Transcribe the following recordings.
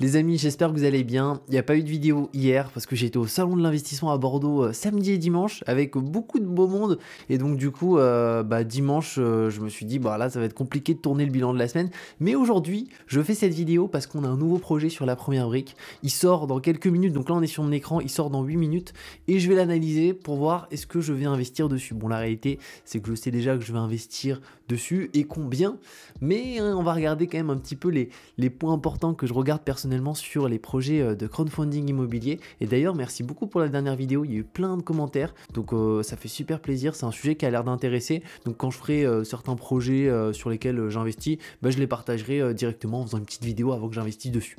Les amis, j'espère que vous allez bien. Il n'y a pas eu de vidéo hier parce que j'étais au salon de l'investissement à Bordeaux samedi et dimanche avec beaucoup de beau monde. Et donc du coup, dimanche, je me suis dit, bah là, ça va être compliqué de tourner le bilan de la semaine. Mais aujourd'hui, je fais cette vidéo parce qu'on a un nouveau projet sur la première brique. Il sort dans quelques minutes, donc là on est sur mon écran, il sort dans 8 minutes. Et je vais l'analyser pour voir est-ce que je vais investir dessus. Bon, la réalité, c'est que je sais déjà que je vais investir dessus et combien. Mais on va regarder quand même un petit peu les points importants que je regarde personnellement sur les projets de crowdfunding immobilier. Et d'ailleurs, merci beaucoup pour la dernière vidéo, il y a eu plein de commentaires, donc ça fait super plaisir, c'est un sujet qui a l'air d'intéresser. Donc quand je ferai certains projets sur lesquels j'investis, je les partagerai directement en faisant une petite vidéo avant que j'investisse dessus.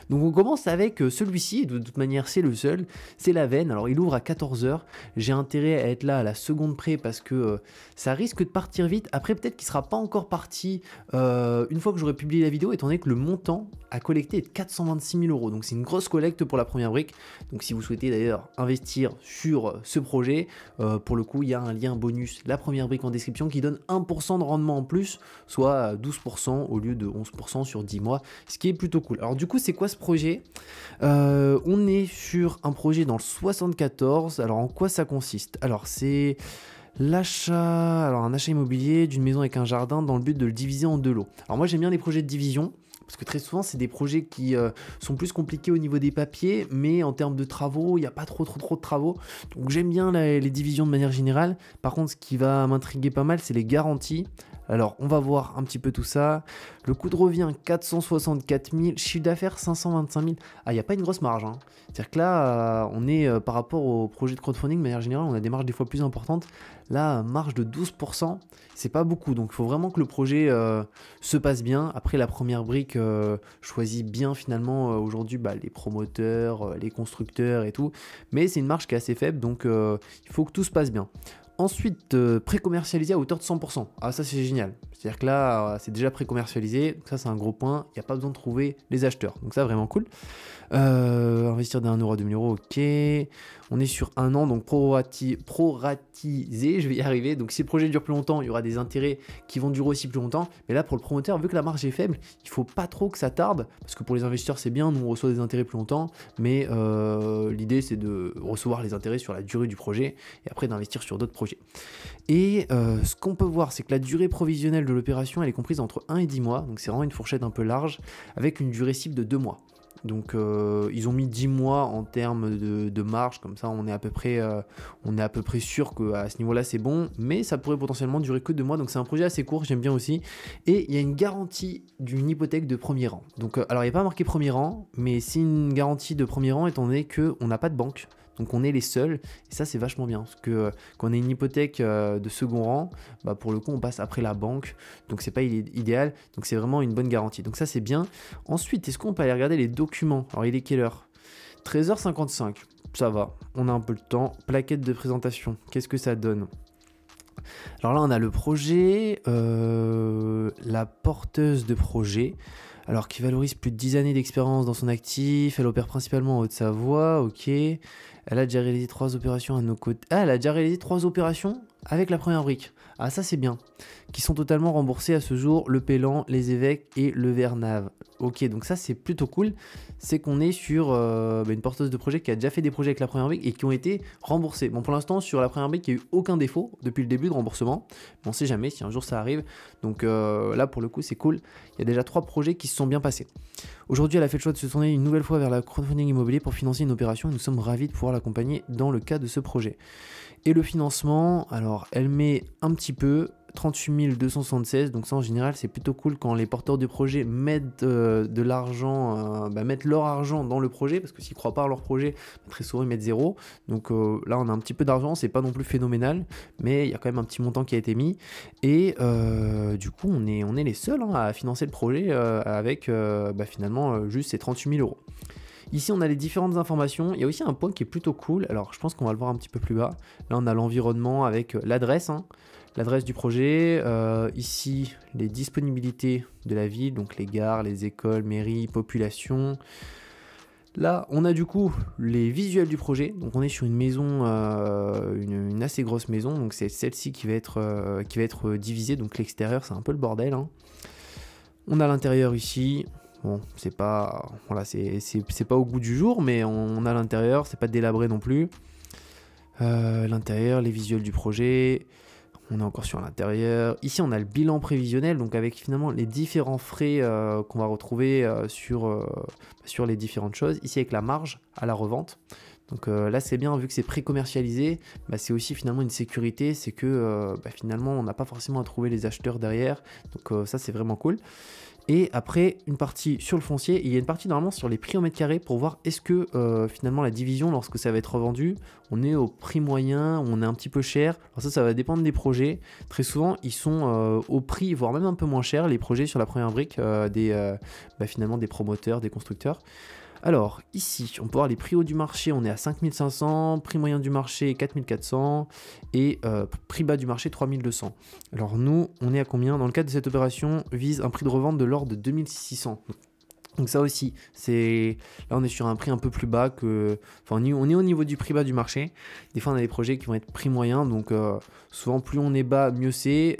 Donc on commence avec celui-ci, et de toute manière c'est le seul, c'est la veine. Alors il ouvre à 14 h, j'ai intérêt à être là à la seconde près parce que ça risque de partir vite. Après peut-être qu'il sera pas encore parti une fois que j'aurai publié la vidéo, étant donné que le montant à collecter est de 426 000 €. Donc c'est une grosse collecte pour la première brique. Donc si vous souhaitez d'ailleurs investir sur ce projet, pour le coup il y a un lien bonus, la première brique en description, qui donne 1% de rendement en plus, soit 12% au lieu de 11% sur 10 mois, ce qui est plutôt cool. Alors du coup c'est quoi ce projet? On est sur un projet dans le 74. Alors en quoi ça consiste? Alors c'est un achat immobilier d'une maison avec un jardin dans le but de le diviser en 2 lots. Alors moi j'aime bien les projets de division, parce que très souvent c'est des projets qui sont plus compliqués au niveau des papiers, mais en termes de travaux, il n'y a pas trop de travaux. Donc j'aime bien les divisions de manière générale. Par contre, ce qui va m'intriguer pas mal, c'est les garanties. Alors on va voir un petit peu tout ça. Le coût de revient 464 000, chiffre d'affaires 525 000. Ah, il n'y a pas une grosse marge, hein. C'est-à-dire que là, on est par rapport au projet de crowdfunding, de manière générale, on a des marges des fois plus importantes. Là, marge de 12%, c'est pas beaucoup. Donc il faut vraiment que le projet se passe bien. Après, la première brique choisit bien finalement aujourd'hui les promoteurs, les constructeurs et tout. Mais c'est une marge qui est assez faible, donc il faut que tout se passe bien. Ensuite, pré-commercialisé à hauteur de 100%. Ah, ça c'est génial. C'est-à-dire que là, c'est déjà pré-commercialisé. Donc ça, c'est un gros point. Il n'y a pas besoin de trouver les acheteurs. Donc ça, vraiment cool. Investir d'un euro à 2000 €, ok. On est sur un an, donc proratisé, je vais y arriver. Donc si le projet dure plus longtemps, il y aura des intérêts qui vont durer aussi plus longtemps. Mais là, pour le promoteur, vu que la marge est faible, il faut pas trop que ça tarde. Parce que pour les investisseurs, c'est bien, nous on reçoit des intérêts plus longtemps. Mais l'idée, c'est de recevoir les intérêts sur la durée du projet et après d'investir sur d'autres projets. Et ce qu'on peut voir, c'est que la durée provisionnelle de l'opération, elle est comprise entre 1 et 10 mois. Donc c'est vraiment une fourchette un peu large, avec une durée cible de 2 mois. Donc ils ont mis 10 mois en termes de marge, comme ça on est à peu près sûr qu'à ce niveau-là c'est bon, mais ça pourrait potentiellement durer que 2 mois, donc c'est un projet assez court, j'aime bien aussi. Et il y a une garantie d'une hypothèque de premier rang. Donc alors il n'y a pas marqué premier rang, mais c'est une garantie de premier rang étant donné qu'on n'a pas de banque. Donc on est les seuls, et ça c'est vachement bien, parce que quand on a une hypothèque de second rang, pour le coup on passe après la banque, donc c'est pas idéal, donc c'est vraiment une bonne garantie, donc ça c'est bien. Ensuite, est-ce qu'on peut aller regarder les documents? Alors il est quelle heure? 13 h 55, ça va, on a un peu le temps. Plaquette de présentation, qu'est-ce que ça donne? Alors là on a le projet, la porteuse de projet, alors qui valorise plus de 10 années d'expérience dans son actif, elle opère principalement en Haute-Savoie, ok. Elle a déjà réalisé 3 opérations à nos côtés. Ah, elle a déjà réalisé 3 opérations avec la première brique. Ah, ça c'est bien. Qui sont totalement remboursées à ce jour, le Pélan, les Évêques et le Vernave. Ok, donc ça c'est plutôt cool. C'est qu'on est sur une porteuse de projet qui a déjà fait des projets avec la première brique et qui ont été remboursés. Bon, pour l'instant, sur la première brique, il n'y a eu aucun défaut depuis le début de remboursement. Mais on ne sait jamais si un jour ça arrive. Donc là, pour le coup, c'est cool. Il y a déjà 3 projets qui se sont bien passés. Aujourd'hui, elle a fait le choix de se tourner une nouvelle fois vers la crowdfunding immobilier pour financer une opération et nous sommes ravis de pouvoir l'accompagner dans le cadre de ce projet. Et le financement, alors elle met un petit peu, 38 276, donc ça en général c'est plutôt cool quand les porteurs de projet mettent de l'argent, mettent leur argent dans le projet, parce que s'ils ne croient pas à leur projet, très souvent ils mettent zéro. Donc là on a un petit peu d'argent, c'est pas non plus phénoménal, mais il y a quand même un petit montant qui a été mis. Et du coup on est les seuls à financer le projet avec finalement juste ces 38 000 €. Ici, on a les différentes informations. Il y a aussi un point qui est plutôt cool. Alors, je pense qu'on va le voir un petit peu plus bas. Là, on a l'environnement avec l'adresse, l'adresse du projet. Ici, les disponibilités de la ville, donc les gares, les écoles, mairies, population. Là, on a du coup les visuels du projet. Donc, on est sur une maison, une assez grosse maison. Donc, c'est celle-ci qui va être divisée. Donc, l'extérieur, c'est un peu le bordel. On a l'intérieur ici. Bon, c'est pas, voilà, c'est pas au goût du jour, mais on a l'intérieur, c'est pas délabré non plus. L'intérieur, les visuels du projet, on est encore sur l'intérieur. Ici, on a le bilan prévisionnel, donc avec finalement les différents frais qu'on va retrouver sur les différentes choses. Ici, avec la marge à la revente. Donc là, c'est bien, vu que c'est pré-commercialisé, bah, c'est aussi finalement une sécurité, c'est que bah, finalement, on n'a pas forcément à trouver les acheteurs derrière. Donc ça, c'est vraiment cool. Et après, une partie sur le foncier, il y a une partie normalement sur les prix au mètre carré pour voir est-ce que finalement la division, lorsque ça va être revendu, on est au prix moyen, ou on est un petit peu cher. Alors ça va dépendre des projets. Très souvent, ils sont au prix, voire même un peu moins cher, les projets sur la première brique finalement des promoteurs, des constructeurs. Alors, ici, on peut voir les prix hauts du marché, on est à 5500, prix moyen du marché 4400 et prix bas du marché 3200. Alors nous, on est à combien? Dans le cadre de cette opération, vise un prix de revente de l'ordre de 2600. Donc ça aussi, là on est sur un prix un peu plus bas que... Enfin, on est au niveau du prix bas du marché. Des fois on a des projets qui vont être prix moyen, donc souvent plus on est bas, mieux c'est.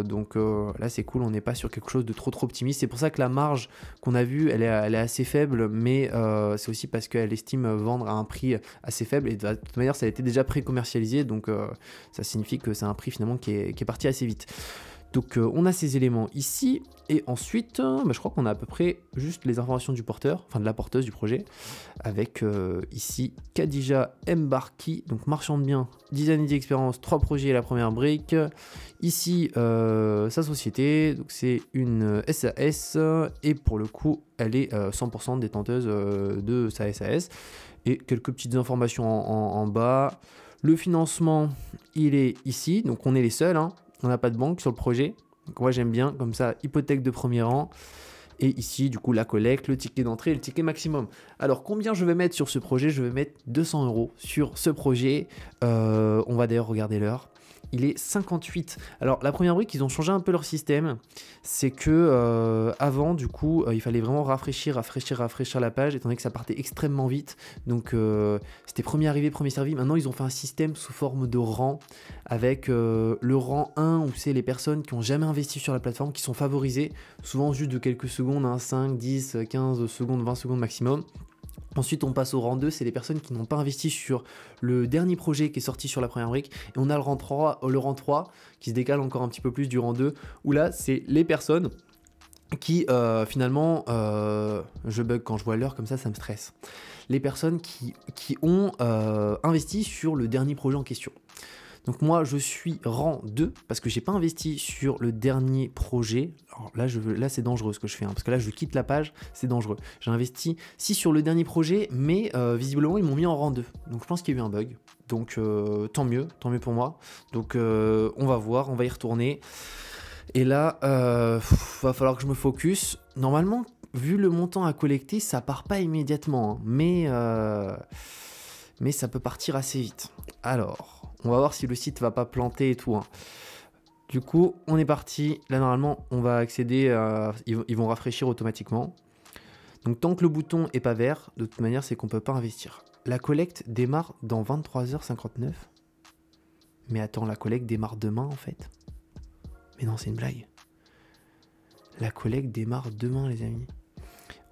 Donc là c'est cool, on n'est pas sur quelque chose de trop optimiste. C'est pour ça que la marge qu'on a vue, elle est assez faible, mais c'est aussi parce qu'elle estime vendre à un prix assez faible. Et de toute manière, ça a été déjà pré-commercialisé, donc ça signifie que c'est un prix finalement qui est parti assez vite. Donc on a ces éléments ici, et ensuite je crois qu'on a à peu près juste les informations du porteur, enfin de la porteuse du projet, avec ici Khadija Mbarki, donc marchand de biens, 10 années d'expérience, 3 projets et la première brique. Ici sa société, donc c'est une SAS, et pour le coup elle est 100% détenteuse de sa SAS, et quelques petites informations en bas. Le financement, il est ici, donc on est les seuls, hein. On n'a pas de banque sur le projet, donc moi j'aime bien, comme ça, hypothèque de premier rang. Et ici, du coup, la collecte, le ticket d'entrée et le ticket maximum. Alors, combien je vais mettre sur ce projet? Je vais mettre 200 € sur ce projet. On va d'ailleurs regarder l'heure. Il est 58. Alors, la première brique, ils ont changé un peu leur système. C'est que avant, du coup, il fallait vraiment rafraîchir la page, étant donné que ça partait extrêmement vite. Donc, c'était premier arrivé, premier servi. Maintenant, ils ont fait un système sous forme de rang, avec le rang 1, où c'est les personnes qui n'ont jamais investi sur la plateforme, qui sont favorisées, souvent juste de quelques secondes, hein, 5, 10, 15 secondes, 20 secondes maximum. Ensuite, on passe au rang 2, c'est les personnes qui n'ont pas investi sur le dernier projet qui est sorti sur la première brique. Et on a le rang 3 qui se décale encore un petit peu plus du rang 2, où là, c'est les personnes qui, finalement, je bug quand je vois l'heure comme ça me stresse. Les personnes qui ont investi sur le dernier projet en question. Donc moi, je suis rang 2 parce que j'ai pas investi sur le dernier projet. Alors là, c'est dangereux ce que je fais, hein, parce que là, je quitte la page, c'est dangereux. J'ai investi sur le dernier projet, mais visiblement, ils m'ont mis en rang 2. Donc je pense qu'il y a eu un bug. Donc tant mieux pour moi. Donc on va voir, on va y retourner. Et là, va falloir que je me focus. Normalement, vu le montant à collecter, ça part pas immédiatement, hein, mais ça peut partir assez vite. Alors... on va voir si le site va pas planter et tout, hein. Du coup, on est parti. Là, normalement, on va accéder ils vont rafraîchir automatiquement. Donc, tant que le bouton est pas vert, de toute manière, c'est qu'on peut pas investir. La collecte démarre dans 23h59. Mais attends, la collecte démarre demain, en fait. Mais non, c'est une blague. La collecte démarre demain, les amis.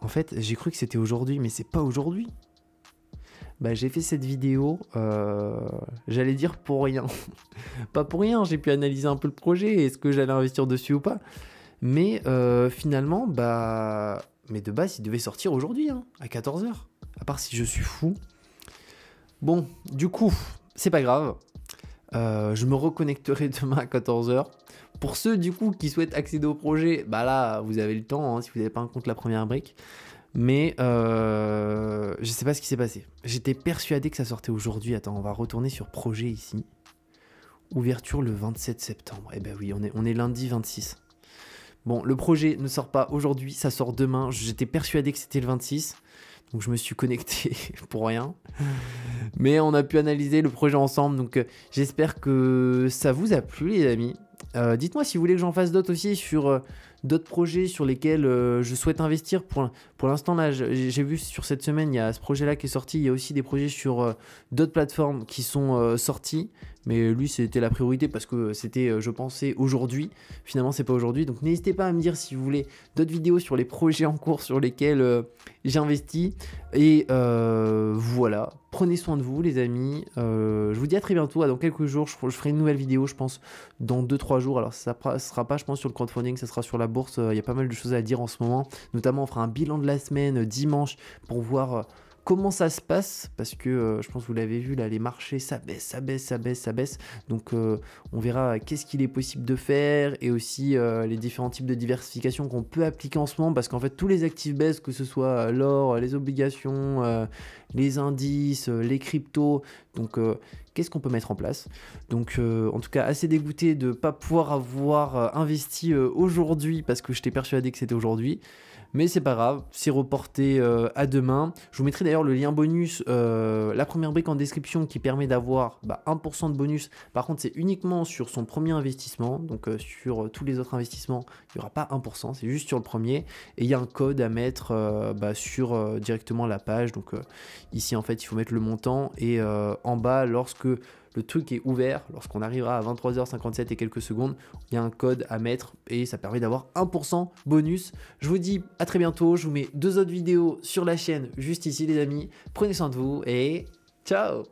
En fait, j'ai cru que c'était aujourd'hui, mais c'est pas aujourd'hui. Bah, j'ai fait cette vidéo, j'allais dire pour rien. Pas pour rien, j'ai pu analyser un peu le projet, est-ce que j'allais investir dessus ou pas. Mais finalement, mais de base, il devait sortir aujourd'hui, hein, à 14h. À part si je suis fou. Bon, du coup, c'est pas grave. Je me reconnecterai demain à 14h. Pour ceux, du coup, qui souhaitent accéder au projet, bah là, vous avez le temps, hein, si vous n'avez pas un compte la première brique. Mais je sais pas ce qui s'est passé. J'étais persuadé que ça sortait aujourd'hui. Attends, on va retourner sur projet ici. Ouverture le 27 septembre. Eh ben oui, on est lundi 26. Bon, le projet ne sort pas aujourd'hui, ça sort demain. J'étais persuadé que c'était le 26. Donc je me suis connecté pour rien. Mais on a pu analyser le projet ensemble. Donc j'espère que ça vous a plu, les amis. Dites-moi si vous voulez que j'en fasse d'autres aussi sur d'autres projets sur lesquels je souhaite investir. Pour l'instant, là, j'ai vu sur cette semaine, il y a ce projet-là qui est sorti. Il y a aussi des projets sur d'autres plateformes qui sont sortis. Mais lui, c'était la priorité parce que c'était, je pensais, aujourd'hui. Finalement, c'est pas aujourd'hui. Donc, n'hésitez pas à me dire si vous voulez d'autres vidéos sur les projets en cours sur lesquels j'ai investi. Et voilà. Prenez soin de vous, les amis. Je vous dis à très bientôt. Dans quelques jours, je ferai une nouvelle vidéo, je pense, dans 2-3 jours. Alors, ça sera pas, je pense, sur le crowdfunding, ça sera sur la bourse. Il y a pas mal de choses à dire en ce moment. Notamment, on fera un bilan de la semaine dimanche pour voir comment ça se passe, parce que je pense que vous l'avez vu, là, les marchés, ça baisse, ça baisse, ça baisse, ça baisse. Donc, on verra qu'est-ce qu'il est possible de faire et aussi les différents types de diversification qu'on peut appliquer en ce moment, parce qu'en fait, tous les actifs baissent, que ce soit l'or, les obligations, les indices, les cryptos. Donc, qu'est-ce qu'on peut mettre en place? Donc, en tout cas, assez dégoûté de ne pas pouvoir avoir investi aujourd'hui, parce que j'étais persuadé que c'était aujourd'hui. Mais c'est pas grave, c'est reporté à demain. Je vous mettrai d'ailleurs le lien bonus, la première brique en description qui permet d'avoir 1% de bonus. Par contre, c'est uniquement sur son premier investissement. Donc sur tous les autres investissements, il n'y aura pas 1%, c'est juste sur le premier. Et il y a un code à mettre sur directement la page. Donc ici, en fait, il faut mettre le montant. Et en bas, lorsque le truc est ouvert, lorsqu'on arrivera à 23h57 et quelques secondes, il y a un code à mettre et ça permet d'avoir 1% bonus. Je vous dis à très bientôt, je vous mets 2 autres vidéos sur la chaîne juste ici les amis. Prenez soin de vous et ciao!